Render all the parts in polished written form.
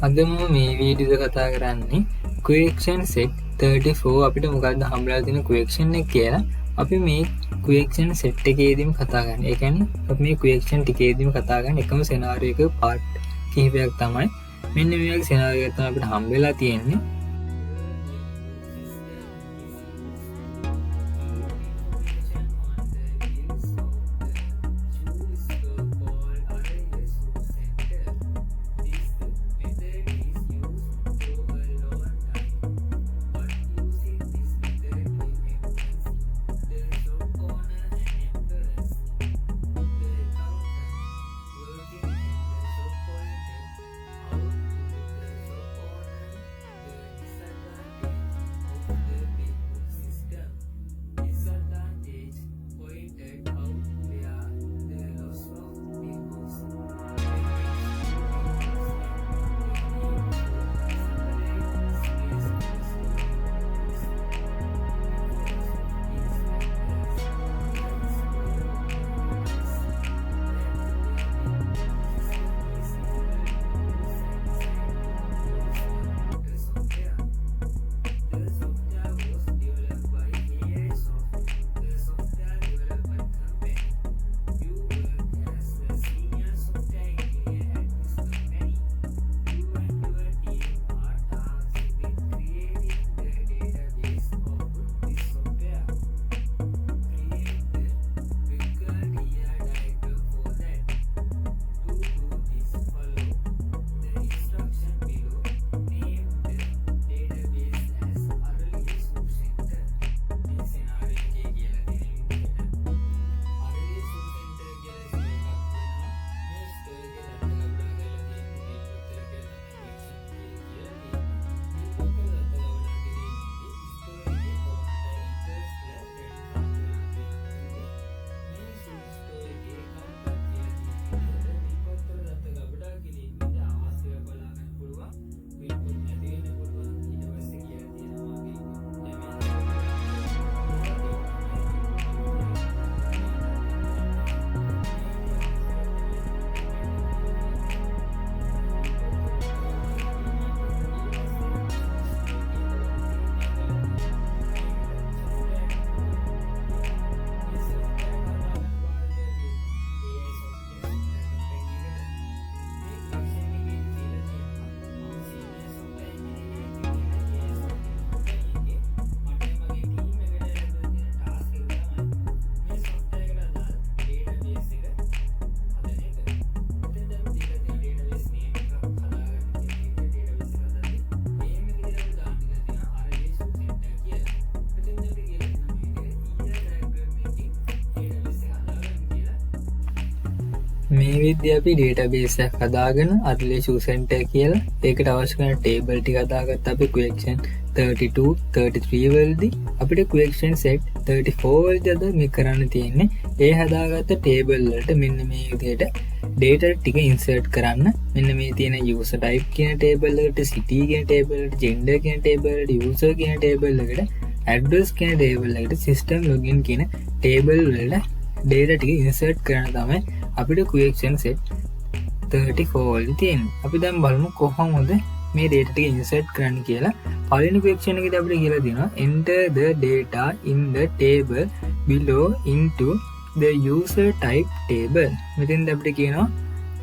අද මම මේ වීඩියෝ එක කතා කරන්නේ ක්වෙක්ෂන් සෙට් 34 අපිට මොකක්ද හම්බලා තියෙන ක්වෙක්ෂන් එක කියලා. අපි මේ ක්වෙක්ෂන් සෙට් එකේදීම කතා කරන්නේ. ඒ කියන්නේ අපි මේ ක්වෙක්ෂන් ටිකේදීම කතා කරන එකම සෙනාරියෝ එක පාර්ට් කිහිපයක් තමයි. මෙන්න මේ වගේ සෙනාරියෝ එකක් තමයි අපිට හම්බෙලා තියෙන්නේ. මේ විදිහට අපි ඩේටාබේස් එකක් හදාගෙන රිලේෂන් සෙන්ටර් කියලා ඒකට අවශ්‍ය කරන ටේබල් ටික හදාගත්ත අපි ක්වෙක්ෂන් 32 33 වලදී අපිට ක්වෙක්ෂන් සෙට් 34 වලදී අද මේ කරන්න තියෙන්නේ ඒ හදාගත්ත ටේබල් වලට මෙන්න මේ විදිහට ඩේටා ටික ඉන්සර්ට් කරන්න. මෙන්න මේ තියෙන යූසර් ටයිප් කියන ටේබල් එකට, සිටි කියන ටේබල් එකට, ජෙන්ඩර් කියන ටේබල් එකට, යූසර් කියන ටේබල් එකට, ඇඩ්‍රස් කියන ටේබල් එකට, සිස්ටම් ලොගින් කියන ටේබල් වලට ඩේටා ටික ඉන්සර්ට් කරන්න තමයි අපිට ක්වෙක්ෂන් සෙට් 34 වල තියෙන්නේ. අපි දැන් බලමු කොහොමද මේ data ටික insert කරන්න කියලා. පළවෙනි ක්වෙක්ෂන් එකේදී අපිට කියලා තියෙනවා enter the data in the table below into the user type table. මෙතෙන්ද අපිට කියනවා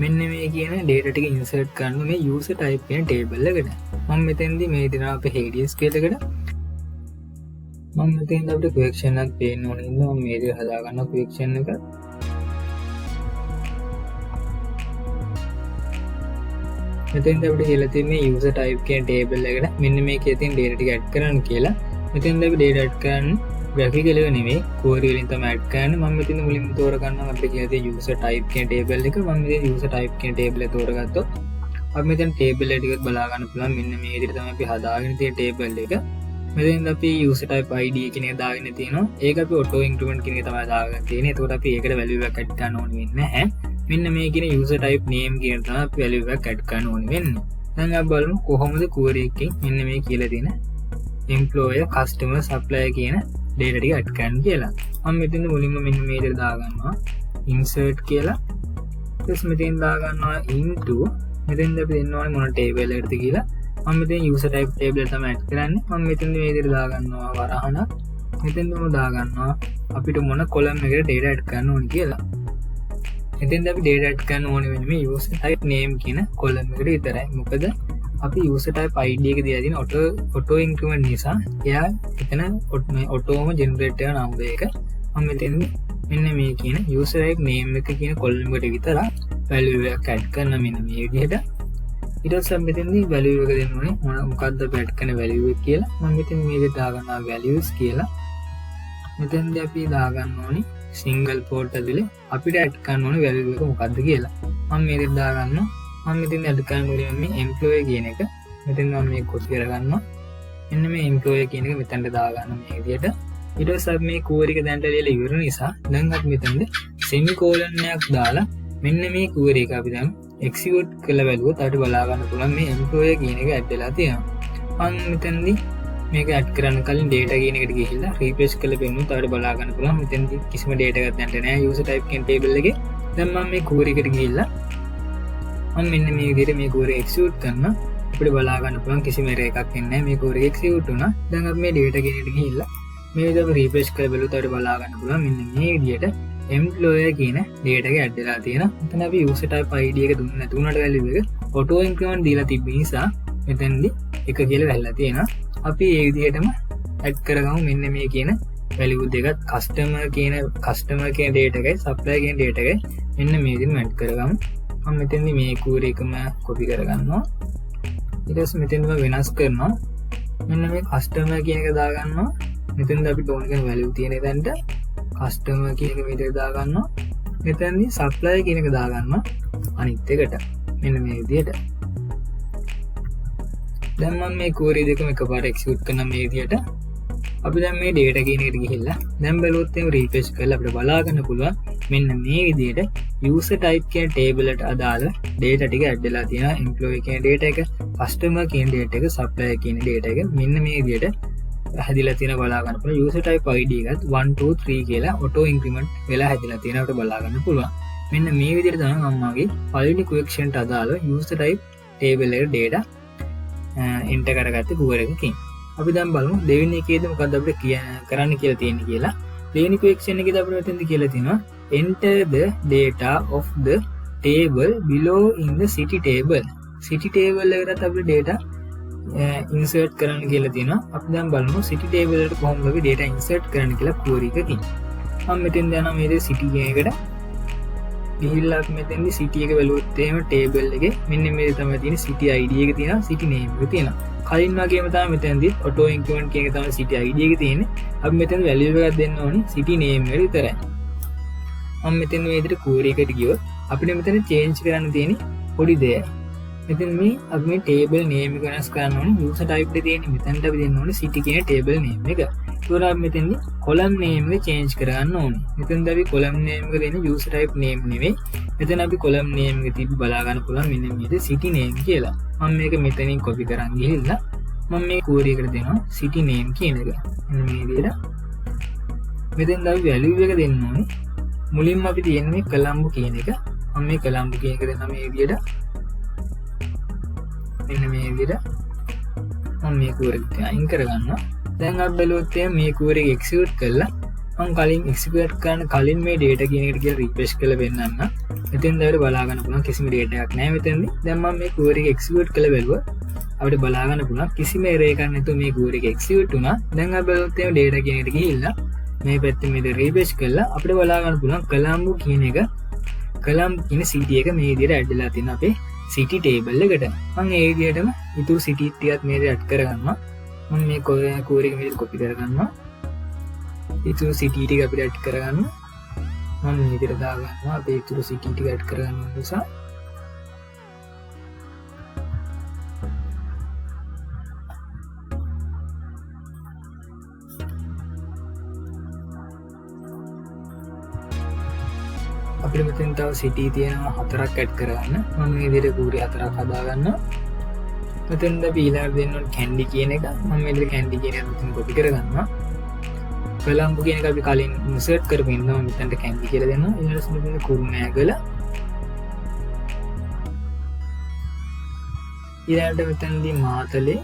මෙන්න මේ කියන data ටික insert කරන්න මේ user type කියන table එකට. මම මෙතෙන්දී මේ දෙනවා අපේ Hades කියලා එකට. මම මෙතෙන්ද අපිට ක්වෙක්ෂන් එකක් පේන්න ඕනේ ඉන්න මම මේ දේ හදා ගන්න ක්වෙක්ෂන් එක. මෙතෙන්ද අපිට කියලා තියෙන්නේ user type කියන table එකට මෙන්න මේකේ තියෙන data ටික add කරන්න කියලා. මෙතෙන්ද අපි data add කරන්නේ graphical එක නෙමෙයි query වලින් තමයි add කරන්නේ. මම මෙතන මුලින්ම තෝරගන්නවා අපිට කියලා තියෙන user type කියන table එක. මම මෙතන user type කියන table එක තෝරගත්තොත් අපි මෙතන table එක ටිකත් බලා ගන්න පුළුවන්. මෙන්න මේ විදිහට තමයි අපි හදාගෙන තියෙන table එක. මෙතෙන්ද අපි user type id කියන එක දාගෙන තියෙනවා. ඒක අපි auto increment කියන එක තමයි දාගෙන තියෙන්නේ. එතකොට අපි ඒකට value එකක් add කරන්න ඕනේ වෙන්නේ නැහැ. මෙන්න මේ කියන user type name කියන තමයි අපි value එකක් add කරන්න ඕනේ වෙන්නේ. දැන් අපි බලමු කොහොමද query එකකින් මෙන්න මේ කියලා තියෙන employer customer supplier කියන data ටික add කරන්න කියලා. මම මෙතෙන්ද මුලින්ම මෙන්න මේ විදිහට දාගන්නවා insert කියලා. ඊට මෙතෙන් දාගන්නවා into මෙතෙන්ද අපි දෙන්න ඕනේ මොන ටේබල් එකටද කියලා. මම මෙතන user type table එක තමයි ඇඩ් කරන්නේ. මම මෙතෙන්ද මේ විදිහට දාගන්නවා වරහණක්. මෙතෙන්ද මම දාගන්නවා අපිට මොන column එකකට data add කරන්න ඕනේ කියලා. මෙතෙන්ද අපි data add කරන්න ඕනේ වෙන්නේ මේ user type name කියන column එකට විතරයි. මොකද අපි user type id එක දීලා තියෙන auto increment නිසා එයා එතන ඔටෝම ජෙනරේට් වෙන නම්බර් එක මම මෙතෙන්ද මෙන්න මේ කියන user type name එක කියන column එකට විතර value එකක් add කරන මෙන්න මේ විදිහට. ඊට පස්සේ අපි මෙතෙන්දී value එක දෙන්න ඕනේ මොකක්ද අපි add කරන value එක කියලා. මම මෙතෙන් මේ විදිහට දාගන්නවා values කියලා. මෙතෙන්දී අපි දාගන්න ඕනේ single port ඇතුලේ අපිට add කරන්න ඕනේ value එක මොකක්ද කියලා. මම මේ විදිහට දාගන්නවා. මම මෙතෙන් add කරන්න ඕනේ මේ employee කියන එක. මෙතෙන් මම මේක copy කරගන්නවා. මෙන්න මේ employee කියන එක මෙතනට දාගන්න මේ විදිහට. ඊට පස්සේ අපි මේ query එක දැන්ට ලියලා ඉවර නිසා දැන් අපි මෙතනද semicolon එකක් දාලා මෙන්න මේ query එක අපි දැන් execute කරලා බලුවොත් අපිට බලා ගන්න පුළුවන් මේ employee කියන එක add වෙලා තියෙනවා. මම මෙතනදී මේක add කරන්න කලින් data කියන එකට ගිහිල්ලා refresh කරලා බලමුත් අපිට බලා ගන්න පුළුවන් මෙතනදී කිසිම data එකක් දැන්ට නැහැ user type කියන table එකේ. දැන් මම මේ query එකට ගිහිල්ලා මම මෙන්න මේ විදිහට මේ query execute කරනවා. අපිට බලා ගන්න පුළුවන් කිසිම error එකක් එන්නේ නැහැ. මේ query execute වුණා. දැන් අපි මේ data කියන එකට ගිහිල්ලා මේ විදිහට අපි refresh කරලා බලුවොත් අපිට බලා ගන්න පුළුවන් මෙන්න මේ විදිහට employer කියන data එක add වෙලා තියෙනවා. මෙතන අපි user type id එක දුන්නේ නැති උනට value එක auto increment දීලා තිබ්බ නිසා මෙතනදී එක කියලා වැල්ලා තියෙනවා. අපි මේ විදිහටම add කරගමු මෙන්න මේ කියන value දෙකත් customer කියන data එකයි supplier කියන data එකයි මෙන්න මේ විදිහට add කරගමු. මම මෙතනදී මේ query එකම copy කරගන්නවා. ඊට පස්සේ මෙතනම වෙනස් කරනවා. මෙන්න මේ customer කියන එක දාගන්නවා. මෙතනදී අපි ඕන කරන value තියෙන එතනට customer කියන එක මෙතන දාගන්නවා. මෙතනදී supplier කියන එක දාගන්නවා අනිත් එකට. මෙන්න මේ විදිහට. දැන් මම මේ query දෙකම එකපාරට execute කරන මේ විදිහට අපි දැන් මේ data කියන එකට ගිහිල්ලා දැන් බලුවොත් එහෙම refresh කරලා අපිට බලා ගන්න පුළුවන් මෙන්න මේ විදිහට user type කියන table එකට අදාළ data ටික add වෙලා තියෙනවා. employee කියන data එක, customer කියන data එක, supplier කියන data එක මෙන්න මේ විදිහට හැදිලා තියෙන බලා ගන්න පුළුවන්. user type id එකත් 1 2 3 කියලා auto increment වෙලා හැදිලා තියෙන අපිට බලා ගන්න පුළුවන්. මෙන්න මේ විදිහට තමයි මම මාගේ පළවෙනි question ට අදාළ user type table එකට data enter කරගත්තේ query එකකින්. අපි දැන් බලමු දෙවෙනි එකේදී මොකක්ද අපිට කරන්න කියලා තියෙන්නේ කියලා. දෙවෙනි question එකේදී අපිට මෙතෙන්ද කියලා තියෙනවා enter the data of the table below in the city table. city table එකකට අපිට data insert කරන්න කියලා තියෙනවා. අපි දැන් බලමු city table එකට කොහොමද අපි data insert කරන්න කියලා query එකකින්. මම මෙතෙන් යනවා මේ city කියන එකට. ගිහිල්ලා අපි මෙතෙන්දි city එක බලුවොත් එහෙම table එකේ මෙන්න මේ තමයි තියෙන city id එක තියෙනවා, city name එක තියෙනවා. කලින් වගේම තමයි මෙතෙන්දි auto increment කියන එක තමයි city id එක තියෙන්නේ. අපි මෙතෙන් value එකක් දෙන්න ඕනේ city name එකට විතරයි. මම මෙතෙන් මේ විදිහට query එකට ගියොත් අපිට මෙතන change කරන්න තියෙන්නේ පොඩි දෙයක්. මෙතන මේ අපි මේ table name එක වෙනස් කරන්න ඕනේ. user type එකේ තියෙන්නේ මෙතනට අපි දෙන්න ඕනේ city කියන table name එක. ඒතකොට අපි මෙතෙන්දි column name එක change කරගන්න ඕනේ. මෙතෙන්ද අපි column name එක දෙන්නේ user type name නෙවෙයි. මෙතන අපි column name එක තිබ්බ බලා ගන්න පුළුවන් මෙන්න මේක city name කියලා. මම මේක මෙතනින් copy කරන් ගිහිල්ලා මම මේ query එකට දෙනවා city name කියන එක. මෙන්න මේ විදිහට. මෙතෙන්ද අපි value එක දෙන්න ඕනේ. මුලින්ම අපි තියෙන්නේ මේ column කියන එක. මම මේ column කියන එක දෙනවා මේ විදිහට. මෙන්න මේ විදිහට මම මේ query එක අයින් කරගන්නවා. දැන් අපි බලුවොත් මේ query එක execute කරලා මම කලින් execute කරන කලින් මේ data කියන එකට කියලා refresh කරලා වෙන්නන්න. මෙතෙන් දැන් බලා ගන්න පුළුවන් කිසිම data එකක් නැහැ මෙතෙන්දී. දැන් මම මේ query එක execute කරලා බලුවා. අපිට බලා ගන්න පුළුවන් කිසිම error එකක් නැතුව මේ query එක execute වුණා. දැන් අපි බලුවොත් data කියන එකට ගිහිල්ලා මේ පැත්තේ මේ refresh කරලා අපිට බලා ගන්න පුළුවන් column කියන එක column කියන city එක මේ විදිහට add වෙලා තියෙනවා අපේ city table එකට. මම ඒ විදිහටම ඊටු city ටිකත් මේ විදිහට add කරගන්නවා. මම මේ query එක මේ විදිහට copy කරගන්නවා. ඊටු city ටික අපිට add කරගන්න. මම මේ විදිහට දාගන්නවා. අපි ඊටු city ටික add කරගන්න නිසා අපිට මෙතෙන් තව city තියෙනවා 4ක් add කරගන්න. මම මේ විදිහට query 4ක් හදාගන්නවා. මෙතෙන්ද අපි ඊළඟට දෙන්න ඕනේ candy කියන එක. මම මේ විදිහට candy කියන එක මෙතන copy කරගන්නවා. column කියන එක අපි කලින් insert කරපු ඉන්නවා. මම මෙතනට candy කියලා දෙනවා. ඊළඟට මෙතන කුරුණෑගල ඊළඟට මෙතනදී මාතලේ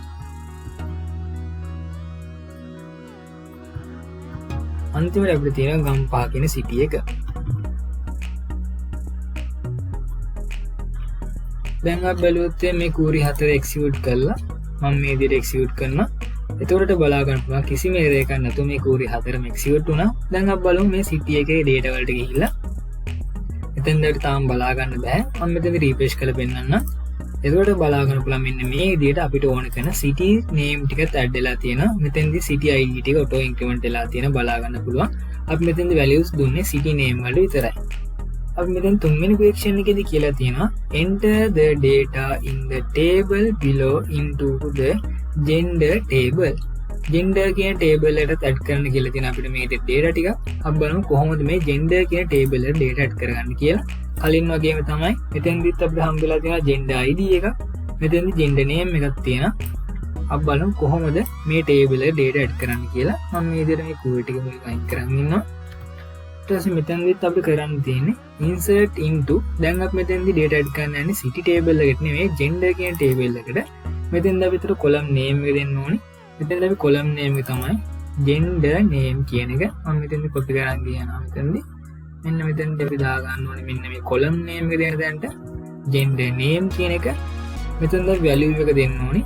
අන්තිමට අපිට තියෙන ගම්පහ කියන සිටි එක. දැන් අපි බලුවොත් මේ කූරි 4 එක්සිකියුට් කරලා මම මේ විදිහට එක්සිකියුට් කරනවා. එතකොට බලා ගන්න පුළුවන් කිසිම එරර් එකක් නැතුව මේ කූරි 4ම එක්සිකියුට් වුණා. දැන් අපි බලමු මේ සිටි එකේ data වලට ගිහිල්ලා. එතෙන්ට තාම බලා ගන්න බෑ. මම මෙතනදී රීෆ්‍රෙෂ් කරලා පෙන්නන්න. එතකොට බලා ගන්න පුළුවන් මෙන්න මේ විදිහට අපිට ඕන කරන city name ටිකත් add වෙලා තියෙනවා. මෙතෙන්දී city id ටික auto increment වෙලා තියෙන බලා ගන්න පුළුවන්. අපි මෙතෙන්දී values දුන්නේ city name වලට විතරයි. අපි මෙතෙන් තුන්වෙනි question එකේදී කියලා තියෙනවා enter the data in the table below into the gender table. gender කියන table එකට add කරන්න කියලා තියෙන අපිට මේ data ටික. අපි බලමු කොහොමද මේ gender කියන table එකට data add කරගන්න කියලා. කලින් වගේම තමයි මෙතෙන්දිත් අපිට හම්බෙලා තියෙනවා gender id එකක්. මෙතෙන්දි gender name එකක් තියෙනවා. අපි බලමු කොහොමද මේ table එකට data add කරන්න කියලා. මම මේ විදිහට මේ query ටික මුලින් අයින් කරන් ඉන්නවා. ඊට පස්සේ මෙතෙන්දිත් අපි කරන්න තියෙන්නේ insert into. දැන් අපි මෙතෙන්දි data add කරන්න යන්නේ city table එකට නෙමෙයි gender කියන table එකට. මෙතෙන්ද අපි විතර column name එක දෙන්න ඕනේ. මෙතෙන්ද අපි column name එක තමයි gender name කියන එක. මම මෙතෙන්දි copy කරන් ගියනවා මෙතෙන්දි. මෙන්න මෙතෙන්ට අපි දා ගන්න ඕනේ මෙන්න මේ column name එක දෙන තැනට gender name කියන එක. මෙතෙන්ද value එක දෙන්න ඕනේ.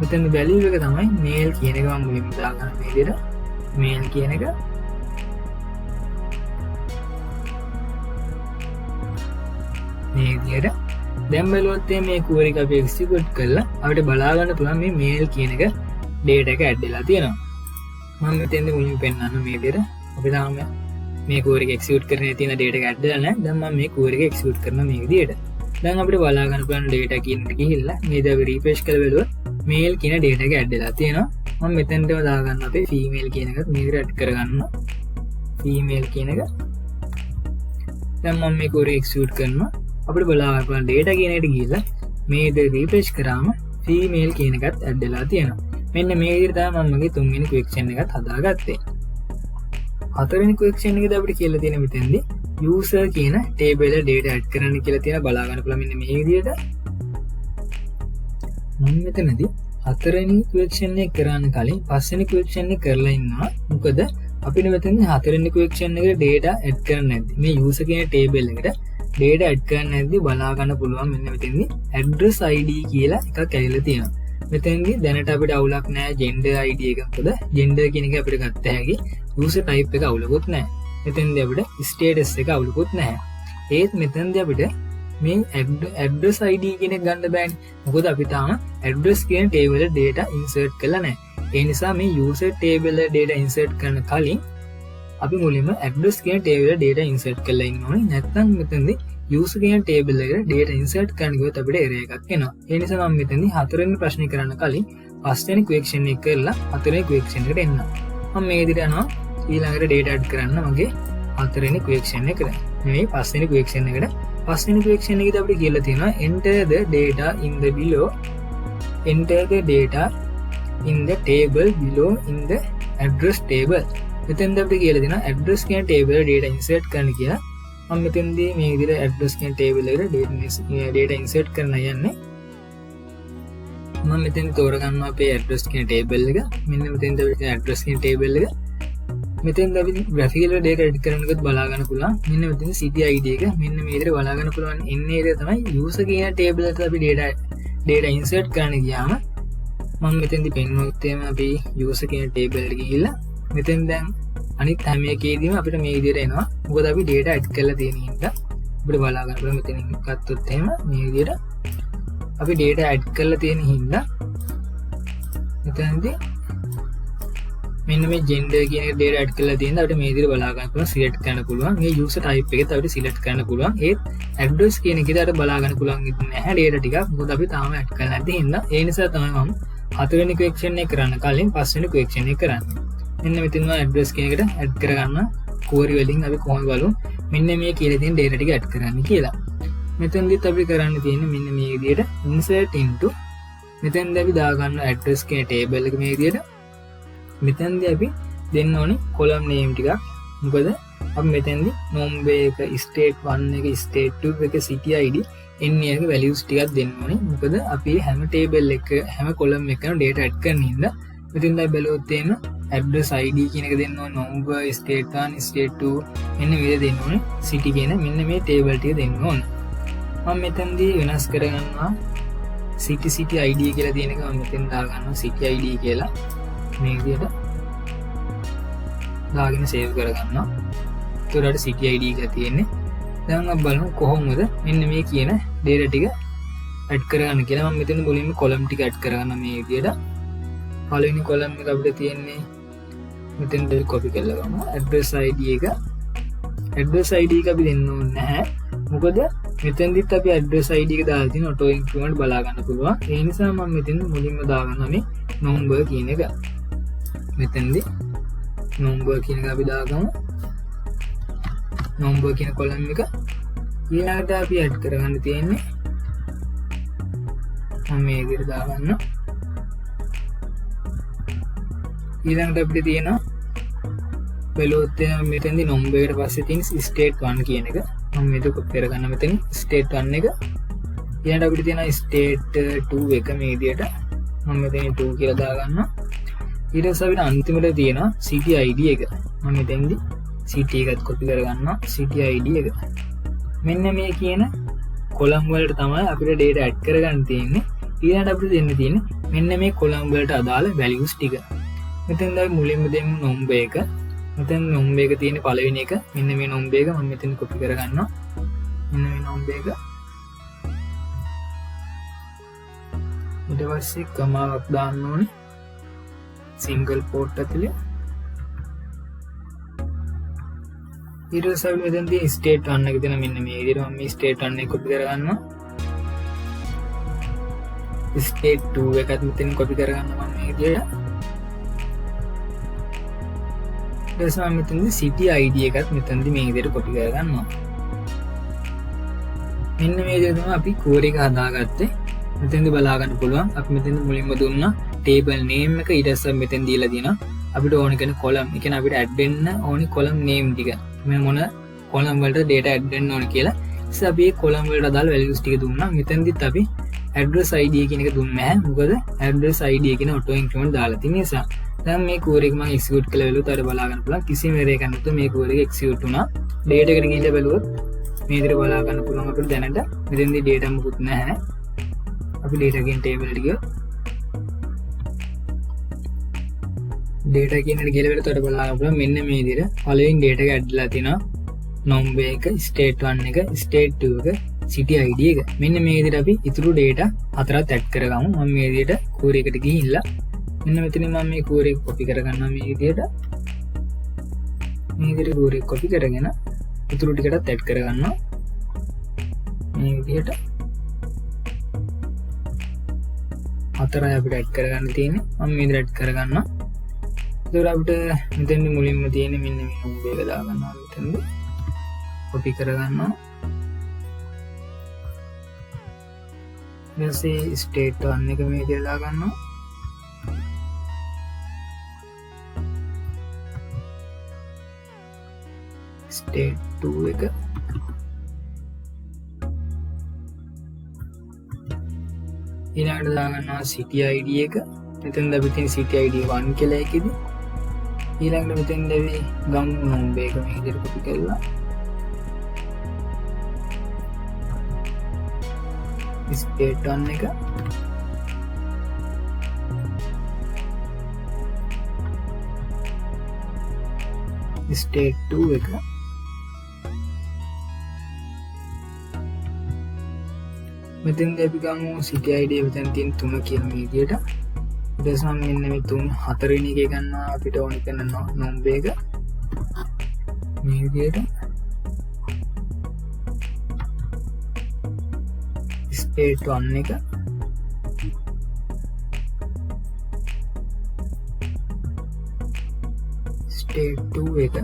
මෙතෙන්ද value එක තමයි male කියන එක මම මුලින්ම දා ගන්න මේ විදිහට male කියන එක. මේ විදිහට දැන් බලුවොත් මේ query එක අපි execute කරලා අපිට බලා ගන්න පුළුවන් මේ male කියන එක data එක add වෙලා තියෙනවා. මම මෙතෙන්ද මුලින්ම පෙන්නන්න මේ විදිහට අපි තාම මේ query එක execute කරන්න තියෙන data එක add වෙලා නැහැ. දැන් මම මේ query එක execute කරනවා මේ විදිහට. දැන් අපිට බලා ගන්න පුළුවන් data කියන එකට ගිහිල්ලා මේ දා refresh කරලා බලුවොත් male කියන data එක add වෙලා තියෙනවා. මම මෙතෙන්ටම දා ගන්න අපේ female කියන එකත් මේ විදිහට add කරගන්නවා. female කියන එක. දැන් මම මේ query execute කරනවා. අපිට බලා ගන්න පුළුවන් data කියන එකට ගිහිල්ලා මේ දා refresh කරාම female කියන එකත් add වෙලා තියෙනවා. මෙන්න මේ විදිහට තමයි මම මගේ තුන්වෙනි question එකත් හදාගත්තේ. හතරවෙනි question එකේදී අපිට කියලා තියෙන මෙතෙන්දී user කියන table එක data add කරන්න කියලා තියෙන බලා ගන්න පුළුවන් මෙන්න මේ විදිහට. මම මෙතනදී හතරවෙනි question එක කරන්න කලින් පස්වෙනි question එක කරලා ඉන්නවා. මොකද අපිට මෙතනදී හතරවෙනි question එකට data add කරන්න නැද්දි මේ user කියන table එකට data add කරන්න නැද්දි බලා ගන්න පුළුවන් මෙන්න මෙතනදී address id කියලා එකක් ඇවිල්ලා තියෙනවා. මෙතෙන්දී දැනට අපිට අවුලක් නැහැ gender id එක. මොකද gender කියන එක අපිට ගත්ත හැකි user type එක අවුලකුත් නැහැ. මෙතෙන්දී අපිට status එක අවුලකුත් නැහැ. ඒත් මෙතෙන්දී අපිට මේ address id කියන එක ගන්න බෑනේ. මොකද අපි තාම address කියන table එක data insert කරලා නැහැ. ඒ නිසා මේ user table එක data insert කරන කලින් අපි මුලින්ම address කියන table එක data insert කරලා ඉන්න ඕනේ. නැත්නම් මෙතෙන්දී user කියන table එකට data insert කරන්න ගියොත් අපිට error එකක් එනවා. ඒ නිසා මම මෙතනදී හතරවෙනි ප්‍රශ්නේ කරන්න කලින් පස්වෙනි question එක කරලා හතරවෙනි question එකට එන්න. මම මේ විදිහට යනවා ඊළඟට data add කරන්න මගේ හතරවෙනි question එකට. මේ පස්වෙනි question එකට. පස්වෙනි question එකේදී අපිට කියලා තියෙනවා enter the data in the below enter the data in the table below in the address table. මෙතෙන්ද අපිට කියලා තියෙනවා address කියන table එක data insert කරන්න කියලා. මම මෙතෙන්දී මේ විදිහට address කියන table එකට data insert කරන්න යන්නේ. මම මෙතෙන් තෝරගන්නවා අපේ address කියන table එක. මෙන්න මෙතෙන්ද අපිට address කියන table එක. මෙතෙන්ද අපි graphical data edit කරන්නකොත් බලා ගන්න පුළුවන්. මෙන්න මෙතෙන් city id එක මෙන්න මේ විදිහට බලා ගන්න පුළුවන්. එන්නේ ඒක තමයි user කියන table එකට අපි data insert කරන්න ගියාම මම මෙතෙන්දී පෙන්වුවොත් එහෙම අපි user කියන table එකට ගිහිල්ලා මෙතෙන් දැන් අනිත් හැම එකේදීම අපිට මේ විදිහට එනවා. මොකද අපි data add කරලා තියෙන හින්දා අපිට බලා ගන්න පුළුවන් මෙතනින් ගත්තොත් එහෙම මේ විදිහට අපි data add කරලා තියෙන හින්දා මෙතනදී මෙන්න මේ gender කියන එක data add කරලා තියෙනවා. අපිට මේ විදිහට බලා ගන්න පුළුවන් select කරන්න පුළුවන්. මේ user type එකත් අපිට select කරන්න පුළුවන්. ඒත් address කියන එකේදී අපිට බලා ගන්න පුළුවන් නැහැ data ටික. මොකද අපි තාම add කරලා නැති හින්දා. ඒ නිසා තමයි මම හතරවෙනි question එක කරන්න කලින් පස්වෙනි question එක කරන්නේ. මෙන්න මෙතන address කියන එකට add කරගන්න query වලින් අපි කොහොමද බලමු මෙන්න මේ කියලා තියෙන data ටික add කරන්න කියලා. මෙතනදිත් අපි කරන්න තියෙන්නේ මෙන්න මේ විදිහට insert into මෙතෙන්දී අපි දාගන්න address කියන table එක මේ විදිහට. මෙතෙන්දී අපි දෙන්න ඕනේ column name ටිකක්. මොකද අපි මෙතෙන්දී number එක state 1 එක state 2 එක city id NA එක වැලියුස් ටිකක් දෙන්න ඕනේ. මොකද අපි හැම ටේබල් එක හැම කොලම් එකකම data add කරන හින්දා මෙතෙන් දැන් බැලුවොත් තේන්න address ID කියන එක දෙන්න ඕනේ, number, state 1, state 2 මෙන්න මේ දෙන්න ඕනේ. city කියන මෙන්න මේ ටේබල් ටික දෙන්න ඕනේ. මම මෙතනදී වෙනස් කරගන්නවා city ID කියලා තියෙන එක මම මෙතෙන් දාගන්නවා city ID කියලා. මේ විදිහට දාගෙන save කරගන්නවා. ඒතරට city ID එක තියෙන්නේ. දැන් අපි බලමු කොහොමද මෙන්න මේ කියන data ටික add කරගන්න කියලා. මම මෙතන මුලින්ම column ටික add කරගන්න මේ විදිහට. පළවෙනි column එක අපිට තියෙන්නේ මෙතෙන් දෙල් copy කරලා ගමු. address ID එක. address ID එක අපි දෙන්න ඕනේ නැහැ. මොකද මෙතෙන්දිත් අපි address ID එක දාලා තියෙන auto increment බලා ගන්න පුළුවන්. ඒ නිසා මම මෙතෙන් මුලින්ම දාගන්නවා මේ number කියන එක. මෙතෙන්දි number කියන එක අපි දාගමු. number කියන column එක ඊළඟට අපි add කරගන්න තියෙන්නේ මම මේ විදිහට දාගන්න. ඊළඟට අපිට තියෙනවා බැලුවොත් මෙතෙන්දි number එකට පස්සේ තියෙන state 1 කියන එක මම මේක copy කරගන්න මෙතන state 1 එක. ඊළඟට අපිට තියෙනවා state 2 එක මේ විදිහට මම මෙතන 2 කියලා දාගන්නවා. ඊට පස්සේ අපිට අන්තිමට තියෙනවා city ID එක. මම මෙතෙන්දි city එකත් copy කරගන්නවා city ID එක. මෙන්න මේ කියන column වලට තමයි අපිට data add කරගන්න තියෙන්නේ. ඊළඟට අපිට දෙන්න තියෙන්නේ මෙන්න මේ column වලට අදාළ values ටික. මෙතෙන් අපි මුලින්ම දෙමු number එක. මෙතෙන් number එක තියෙන පළවෙනි එක මෙන්න මේ number එක මම මෙතෙන් copy කරගන්නවා. මෙන්න මේ number එක. ඊට පස්සේ කමාවක් දාන්න ඕනේ single port ඇතුලේ. ඊට පස්සේ අපි මෙතෙන් තියෙන state 1 එක තියෙන මෙන්න මේ විදිහට මම මේ state 1 එක copy කරගන්නවා. state 2 එකත් මෙතෙන් copy කරගන්නවා මම මේ විදිහට. ඊට පස්සේ මම මෙතනදී city ID එකත් මෙතනදී මේ විදිහට copy කරගන්නවා. මෙන්න මේ විදිහට තමයි අපි core එක හදාගත්තේ. මෙතෙන්දී බලා ගන්න පුළුවන් අපි මෙතෙන්දී මුලින්ම දුන්නා table name එක. ඊට පස්සේ මෙතෙන් දීලා දිනවා අපිට ඕන කෙන column. ඒ කියන්නේ අපිට add වෙන්න ඕනි column name ටික. මේ මොන column වලට data add වෙන්න ඕන කියලා. ඉතින් අපි මේ column වලට අදාළ values ටික දුන්නා. මෙතෙන්දිත් අපි address ID කියන එක දුන්නේ නැහැ. මොකද address ID කියන auto increment දාලා තියෙන නිසා. දැන් මේ core එක මම execute කළ වෙලුත් අර බලා ගන්න පුළුවන්. කිසිම error එකක් නැතුව මේ core එක execute වුණා. data එකට ගිහිල්ලා බැලුවොත් මේ විදිහට බලා ගන්න පුළුවන් අපිට දැනට මෙතෙන්දී data මොකුත් නැහැ. අපි data කියන table එකට ගියොත් data කියන එක ගිහලා වෙලට බලා ගන්න පුළුවන්. මෙන්න මේ විදිහට පළවෙනි data එක add ලා තිනවා. number එක, state 1 එක, state 2 එක, city ID එක. මෙන්න මේ විදිහට අපි ඉතුරු data හතරක් add කරගමු. මම මේ විදිහට core එකට ගිහිල්ලා මෙන්න මෙතන මම මේ core එක copy කරගන්නවා මේ විදිහට. මේ විදිහට core එක copy කරගෙන ඉතුරු ටිකටත් add කරගන්නවා. මේ විදිහට හතරයි අපිට add කරගන්න තියෙන්නේ. මම මේ විදිහට add කරගන්නවා. ඒතර අපිට මෙතෙන්දි මුලින්ම තියෙන්නේ මෙන්න මේ number එක දාගන්නවා මෙතෙන්දි. copy කරගන්නවා. ඊට පස්සේ state 1 එක මේ විදිහට දාගන්නවා. state 2 එක ඊළඟට දාගන්නවා city ID එක. මෙතෙන්ද අපි තියෙන city ID 1 කියලා එකේදී ඊළඟට මෙතෙන්ද අපි ගම් number එක මේ විදිහට copy කරලා state 1 එක state 2 එක මෙතෙන්ද අපි ගමු city ID මෙතන තියෙන 3 කියන මේ විදිහට. ඊට පස්සේ මම මෙන්න මේ 3 හතරවෙනි එකේ ගන්නවා අපිට ඕන කරන number එක මේ විදිහට state 1 එක state 2 එක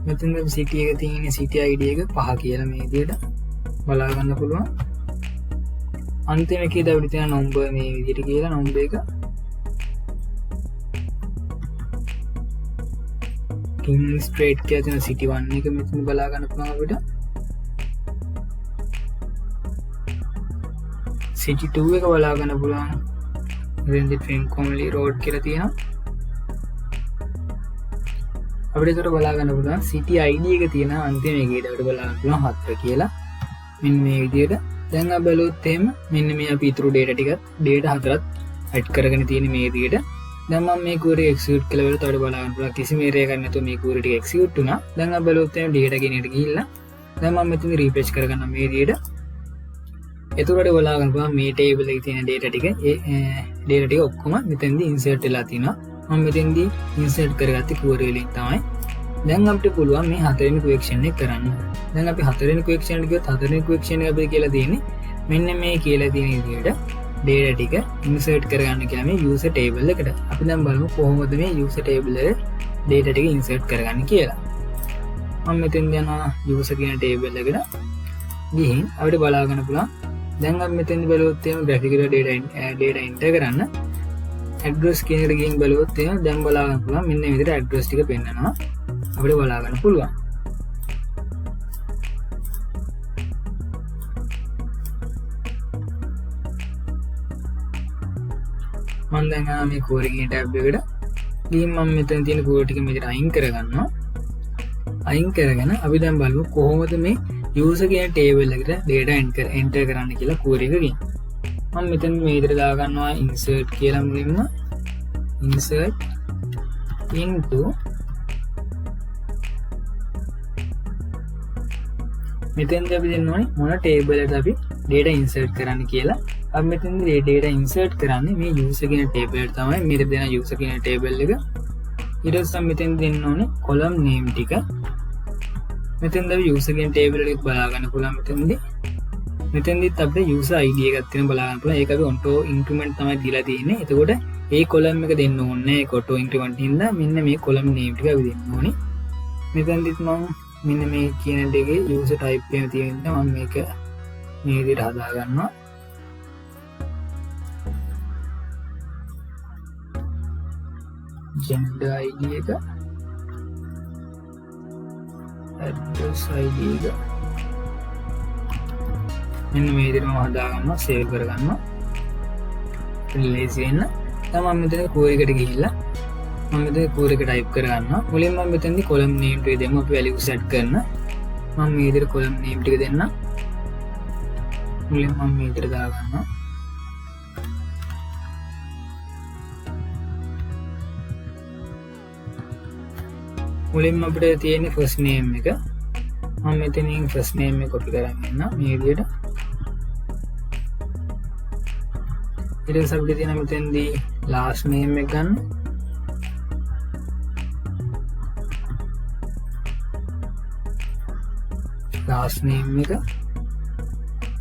මෙතන city එක තියෙන city ID එක 5 කියලා මේ විදිහට බලා ගන්න පුළුවන්. අන්තිම එකේදී අපිට තියෙන number මේ විදිහට කියලා number එක කින් ස්ට්‍රේට් කියලා තියෙන සිටි 1 එක මෙතන බලා ගන්න පුළුවන් අපිට. සිටි 2 එක බලා ගන්න පුළුවන්. රෙන්දි ට්‍රින්කොම්ලි රෝඩ් කියලා තියෙනවා. අපිට ඒකට බලා ගන්න පුළුවන් සිටි ID එක තියෙන අන්තිම එකේට අපිට බලා ගන්න පුළුවන් 4 කියලා. මෙන්න මේ විදිහට දැන් අපි බලුවොත් එහෙම මෙන්න මේ අපි ඉතුරු data ටිකත් data 4ත් ඇඩ් කරගෙන තියෙන මේ විදිහට. දැන් මම මේ query execute කළා වෙලට අපිට බලා ගන්න පුළුවන් කිසිම error එකක් නැතුව මේ query ටික execute වුණා. දැන් අපි බලුවොත් එහෙම data ගෙනට ගිහිල්ලා දැන් මම මෙතන refresh කරගන්න මේ විදිහට. එතකොට බලා ගන්න පුළුවන් මේ table එකේ තියෙන data ටික data ටික ඔක්කොම මෙතෙන්දී insert වෙලා තියෙනවා. මම මෙතෙන්දී insert කරගත්තේ query වලින් තමයි. දැන් අපිට පුළුවන් මේ හතරවෙනි question එක කරන්න. දැන් අපි හතරවෙනි question එකට ගියොත් හතරවෙනි question එක අපිට කියලා තියෙන්නේ මෙන්න මේ කියලා තියෙන විදිහට data ටික insert කරගන්න කියලා මේ user table එකට. අපි දැන් බලමු කොහොමද මේ user table එකේ data ටික insert කරගන්න කියලා. මම මෙතෙන් යනවා user කියන table එකට. ගිහින් අපිට බලා ගන්න පුළුවන් දැන් අපි මෙතෙන්දි බලුවොත් එහෙම graphical data enter කරන්න address කියන එකට ගිහින් බලුවොත් එහෙම දැන් බලා ගන්න පුළුවන් මෙන්න මේ විදිහට address ටික පෙන්නනවා. අපිට බලා ගන්න පුළුවන්. මම දැන් ආ මේ query කියන tab එකට ගිහින් මම මෙතන තියෙන query ටික මෙතන අයින් කරගන්නවා. අයින් කරගෙන අපි දැන් බලමු කොහොමද මේ user කියන table එකට data enter කරන්න කියලා query එකකින්. මම මෙතන මේ විදිහට දා ගන්නවා insert කියලා මුලින්ම insert into මෙතෙන්දී අපි දෙන්න ඕනේ මොන table එකට අපි data insert කරන්න කියලා. අපි මෙතෙන්දී data insert කරන්නේ මේ user කියන table එකට තමයි. මේක දෙන user කියන table එක. ඊට පස්සේ මෙතෙන්දී දෙන්න ඕනේ column name ටික. මෙතෙන්දී අපි user කියන table එක බලා ගන්න පුළුවන් මෙතෙන්දී. මෙතෙන්දීත් අපිට user ID එකක් තියෙන බලා ගන්න පුළුවන්. ඒක අපි auto increment තමයි දීලා තියෙන්නේ. එතකොට ඒ column එක දෙන්න ඕනේ. ඒක auto increment හින්දා මෙන්න මේ column name ටික අපි දෙන්න ඕනේ. මෙතෙන්දීත් මම මෙන්න මේ කියන දෙකේ user type එක තියෙන මම මේක මේ විදිහට හදා ගන්නවා. gender ID එක address ID එක මෙන්න මේ විදිහට මම හදා ගන්නවා save කර ගන්නවා. release වෙන්න. දැන් මම මෙතන query එකට ගිහිල්ලා මම මෙතන query එක type කර ගන්නවා. මුලින්ම මම මෙතනදී column name ටික දෙමු අපි value set කරන. මම මේ විදිහට column name ටික දෙන්න. මුලින්ම මම මේ විදිහට දා ගන්නවා. මුලින්ම අපිට තියෙන්නේ first name එක. මම මෙතනින් first name එක copy කරගෙන යන්න මේ විදිහට. ඊට පස්සේ අපිට තියෙන මෙතෙන්දී last name එක ගන්න. last name එක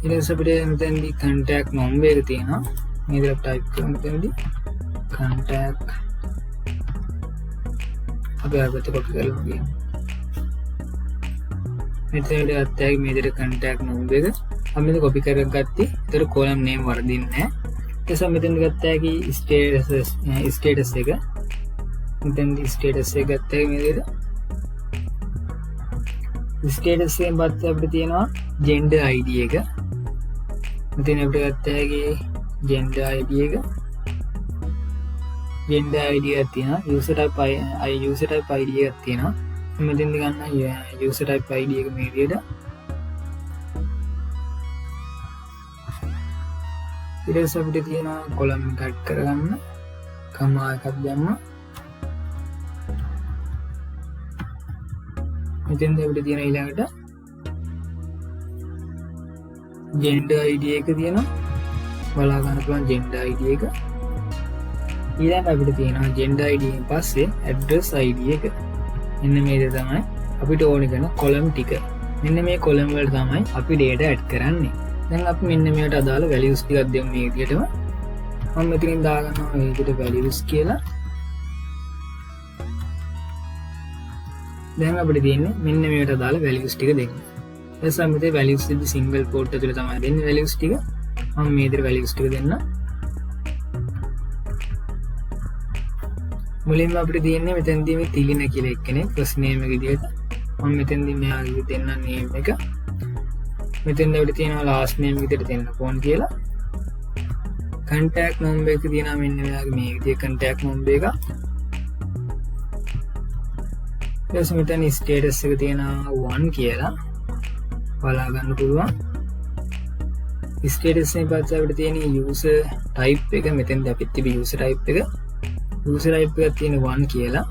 ඊට පස්සේ අපිට මෙතෙන්දී contact number එක තියෙනවා. මේ විදිහට type කරමු මෙතෙන්දී contact අපි ආයෙත් copy කරලා ගියා. මෙතනට ගත්තා මේ විදිහට contact number එක අපි මේක copy කරගත්තී. ඒතර column name වර්ධින්නේ නැහැ. ඊට පස්සේ මෙතෙන්ද ගත්තා කි status එක මෙතෙන්දී status එක ගත්තා මේ විදිහට status එකෙන් පස්සේ අපිට තියෙනවා gender ID එක. මෙතන අපිට ගත්තා කි gender ID එක gender ID එකක් තියෙනවා. user type ID එකක් තියෙනවා. මෙතෙන්ද ගන්න user type ID එක මේ විදිහට. ඊට පස්සේ අපිට තියෙනවා column එක add කරගන්න. comma එකක් දැම්මා. මෙතෙන්ද අපිට තියෙන ඊළඟට gender ID එක තියෙනවා. බලා ගන්න පුළුවන් gender ID එක. ඊළඟ අපිට තියෙනවා gender ID එකෙන් පස්සේ address ID එක. මෙන්න මේක තමයි අපිට ඕන කරන column ටික. මෙන්න මේ column වලට තමයි අපි data add කරන්නේ. දැන් අපි මෙන්න මේකට අදාළ values ටිකක් දෙමු මේ විදිහටම. මම මෙතනින් දාගන්නවා මේ විදිහට values කියලා. දැන් අපිට තියෙන්නේ මෙන්න මේකට අදාළ values ටික දෙන්න. එතකොට මෙතේ values ඉදි single quote ඇතුලේ තමයි දෙන්නේ values ටික. මම මේ විදිහට values ටික දෙන්න. මුලින්ම අපිට තියෙන්නේ මෙතනදී මේ තිලින කියලා එක්කෙනෙක් ෆස්ට් නේම් එක විදියට මම මෙතනදී මෙයාගේ දෙන්න නේම් එක මෙතෙන්ද අපිට තියෙනවා ලාස්ට් නේම් විදියට දෙන්න ෆෝන් කියලා contact number එක තියෙනවා මෙන්න මෙයාගේ මේ විදිය contact number එක ඊට මෙතන status එක තියෙනවා 1 කියලා බලා ගන්න පුළුවන් status එකෙන් පස්සේ අපිට තියෙන user type එක මෙතෙන්ද අපිට තිබි user type එක තියෙන 1 කියලා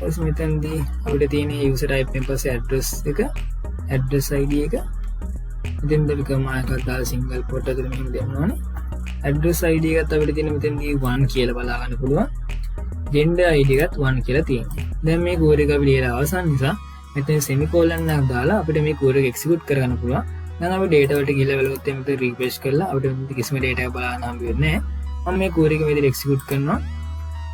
ඊට මෙතනදී අපිට තියෙන user type එකෙන් පස්සේ address id එක ඉතින් අපි කමායකට දාලා single port එකට මෙහෙම දෙන්න ඕනේ address id එකත් අපිට තියෙන මෙතනදී 1 කියලා බලා ගන්න පුළුවන් gender id එකත් 1 කියලා තියෙනවා දැන් මේ කෝඩ් එක අපි ලියලා අවසන් නිසා මෙතන semicolon එකක් දාලා අපිට මේ කෝඩ් එක execute කරගන්න පුළුවන් දැන් අපි data වලට ගිහලා බලුවොත් එතන refresh කරලා අපිට කිසිම data එකක් බලන්න හම්බ වෙන්නේ නැහැ මම මේ කෝඩ් එක මෙතන execute කරනවා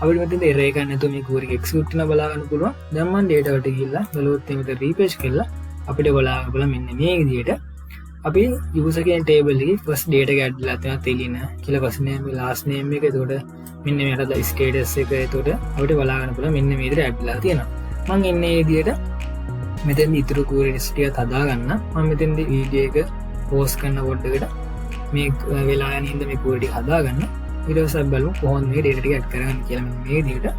අපිට මෙතන error එකක් නැතුව මේ කෝඩ් එක execute කරන බලා ගන්න පුළුවන් දැන් මම data වලට ගිහලා බලුවොත් එතන refresh කරලා අපිට බලා ගන්න පුළුවන් මෙන්න මේ විදිහට අපි user කියන table එකේ first data එක add කරලා තියෙනවා තෙලින කියලා first name last name එක එතකොට මෙන්න මේකට status එක එතකොට අපිට බලා ගන්න පුළුවන් මෙන්න මේ විදිහට add කරලා තියෙනවා මම ඉන්නේ මේ විදිහට මෙතෙන් ඉතුරු queries ටික හදා ගන්න මම මෙතෙන්දී වීඩියෝ එක post කරන පොඩ්ඩකට මේ වෙලා යන හින්දා මේ query ටික හදා ගන්න ඊට පස්සේ අපි බලමු කොහොමද මේ data ටික add කරගන්න කියලා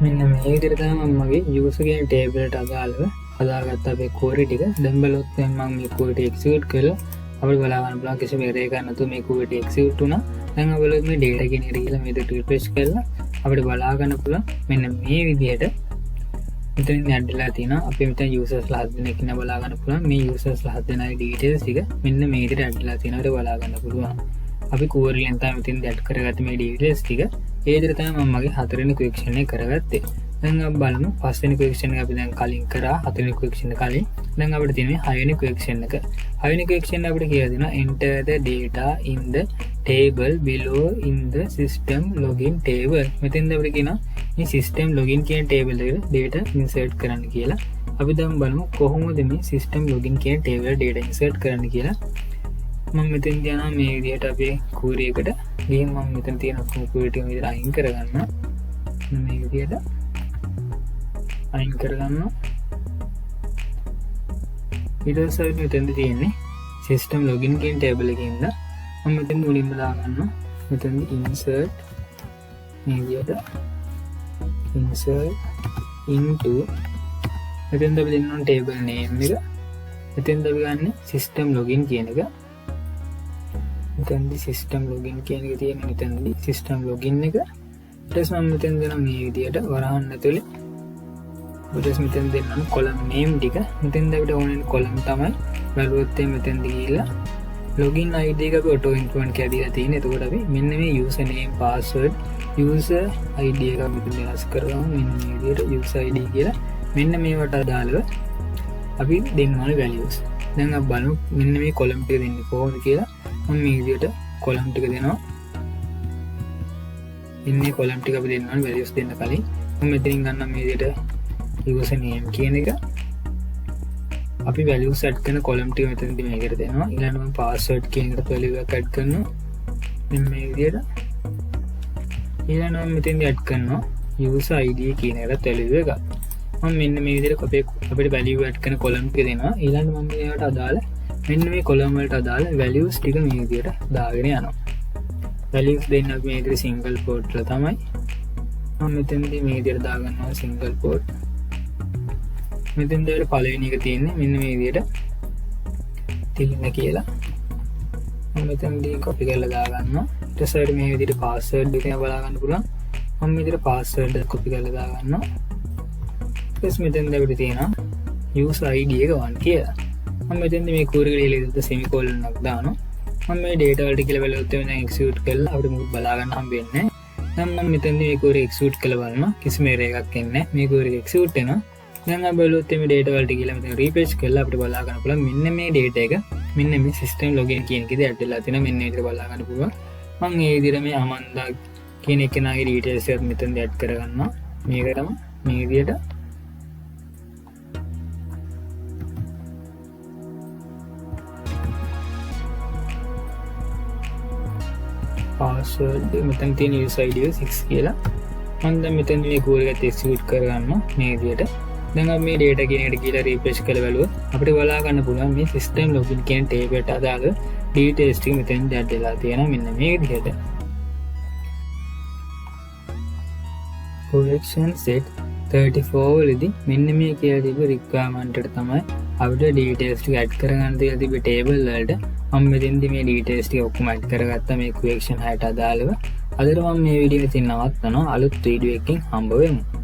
මෙන්න මේ විදිහට තමයි මම මගේ user කියන table එකට අදාළව හදාගත්ත අපේ query ටික දැන් බලුවොත් මම මේ query ටික execute කරලා අපිට බලා ගන්න පුළුවන් කිසිම error එකක් නැතුව මේ query ටික execute වුණා දැන් අපි බලමු මේ data කියන එකට ගිහලා මේක refresh කරලා අපිට බලා ගන්න පුළුවන් මෙන්න මේ විදිහට මෙතනින් add වෙලා තියෙනවා අපි මෙතන users ලා 7 දෙනෙක් ඉන්න බලා ගන්න පුළුවන් මේ users ලා 7 දෙනාගේ details ටික මෙන්න මේ විදිහට add වෙලා තියෙනවා අපිට බලා ගන්න පුළුවන් අපි query එකෙන් තමයි මෙතෙන් add කරගත්තේ මේ details ටික ඒ විදිහට තමයි මම මගේ හතරවෙනි question එක කරගත්තේ දැන් අපි බලමු පස්වෙනි question එක අපි දැන් කලින් කරා හතරවෙනි question එක කලින් දැන් අපිට තියෙන්නේ හයවෙනි question එක හයවෙනි question අපිට කියලා දෙනවා enter the data in the table below in the system login table මෙතෙන්ද අපිට කියනවා මේ system login කියන table එකට data insert කරන්න කියලා අපි දැන් බලමු කොහොමද මේ system login කියන table එකට data insert කරන්න කියලා මම මෙතෙන් යනවා මේ විදිහට අපේ query එකට ගිහින් මම මෙතන තියෙන query ටික විදිහට අයින් කරගන්න මේ විදිහට අයින් කරගන්න ඊට පස්සේ මෙතෙන්ද තියෙන්නේ system login කියන table එකේ ඉන්න මම මෙතෙන් මුලින්ම දාගන්නවා මෙතෙන් insert මේ විදිහට insert into මෙතෙන්ද අපි දෙන්න ඕන table name එක මෙතෙන්ද අපි ගන්න system login කියන එක මෙතෙන්දි system login කියන එක තියෙන්නේ මෙතෙන්දි system login එක ඊට පස්සේ මම මෙතෙන් දෙනවා මේ විදිහට වරහන් ඇතුලේ ඊට මෙතෙන් දෙන්නම් column name ටික මෙතෙන්ද අපිට ඕනේ column තමයි බලුවොත් මෙතෙන්ද ගිහිල්ලා login id එක අපි auto increment කියලා දීලා තියෙන්නේ එතකොට අපි මෙන්න මේ user name password user id එක මෙතන වෙනස් කරගමු මෙන්න මේ විදිහට user id කියලා මෙන්න මේවට අදාළව අපි දෙන්න ඕනේ values දැන් අපි බලමු මෙන්න මේ column ටික දෙන්නේ කොහොමද කියලා මම මේ විදිහට column ටික දෙනවා ඉන්නේ column ටික අපි දෙන්න ඕනේ values දෙන්න කලින් මම මෙතනින් ගන්නම් මේ විදිහට user name කියන එක අපි values set කරන column ටික මෙතනදී මේකට දෙනවා ඊළඟට මම password කියන එකට value එකක් add කරනවා මෙන්න මේ විදිහට ඊළඟට මම මෙතනදී add කරනවා user id කියන එකට value එකක් මම මෙන්න මේ විදිහට අපිට value add කරන column ටික දෙනවා ඊළඟට මම මේකට අදාළ මෙන්න මේ column වලට අදාළ values ටික මේ විදිහට දාගෙන යනවා values දෙන්න අපි මේ විදිහට single quote වල තමයි මම මෙතනදී මේ විදිහට දාගන්නවා single quote මෙතෙන් දෙයට පළවෙනි එක තියෙන්නේ මෙන්න මේ විදිහට තිලින කියලා මම මෙතනදී copy කරලා දාගන්නවා ඊට පස්සේ මේ විදිහට password එක බලා ගන්න පුළුවන් මම මේ විදිහට password එක copy කරලා දාගන්නවා ඊට පස්සේ මෙතෙන් අපිට තියෙනවා user id එක 1 කියලා මම මෙතෙන්දී මේ query එක ලියලා semicolon එකක් දානවා මම මේ data වලට කියලා බලුවොත් වෙන execute කරලා අපිට මොකද බලා ගන්න හම්බෙන්නේ නැහැ දැන් මම මෙතෙන්දී මේ query execute කරලා බලනවා කිසිම error එකක් එන්නේ නැහැ මේ query execute වෙනවා දැන් අපි බලුවොත් මේ data වලට ගිහලා මෙතන refresh කරලා අපිට බලා ගන්න පුළුවන් මෙන්න මේ data එක මෙන්න මේ system login කියන එකේදී add වෙලා තියෙනවා මෙන්න මේක බලා ගන්න පුළුවන් මම මේ විදිහට මේ අමන්දා කියන එකනාගේ details එකත් මෙතනදී add කරගන්නවා මේකටම මේ විදිහට පාස්වර්ඩ් මෙතන තියෙන user ID 6 කියලා. මම දැන් මෙතන මේ කෝල් එක එක්සිකියුට් කරගන්නවා මේ විදිහට. දැන් අපි මේ data කියන එකට ගිහලා රිෆ්‍රෙෂ් කරලා බලුවොත් අපිට බලා ගන්න පුළුවන් මේ system login කියන ටේබල් එකට අදාළ details ටික මෙතෙන් ඇඩ් වෙලා තියෙනවා මෙන්න මේ විදිහට. correction set 34 වලදී මෙන්න මේ කියලා තිබ්බ requirement එකට තමයි අපිට details ටික ඇඩ් කරගන්න තියලා තිබ්බ table වලට මම මෙතෙන්දි මේ details ටික ඔක්කොම ඇඩ් කරගත්තා මේ correction 6ට අදාළව. අදට මම මේ වීඩියෝ එක ඉතින් නවත්තනවා. අලුත් වීඩියෝ එකකින් හම්බ වෙමු.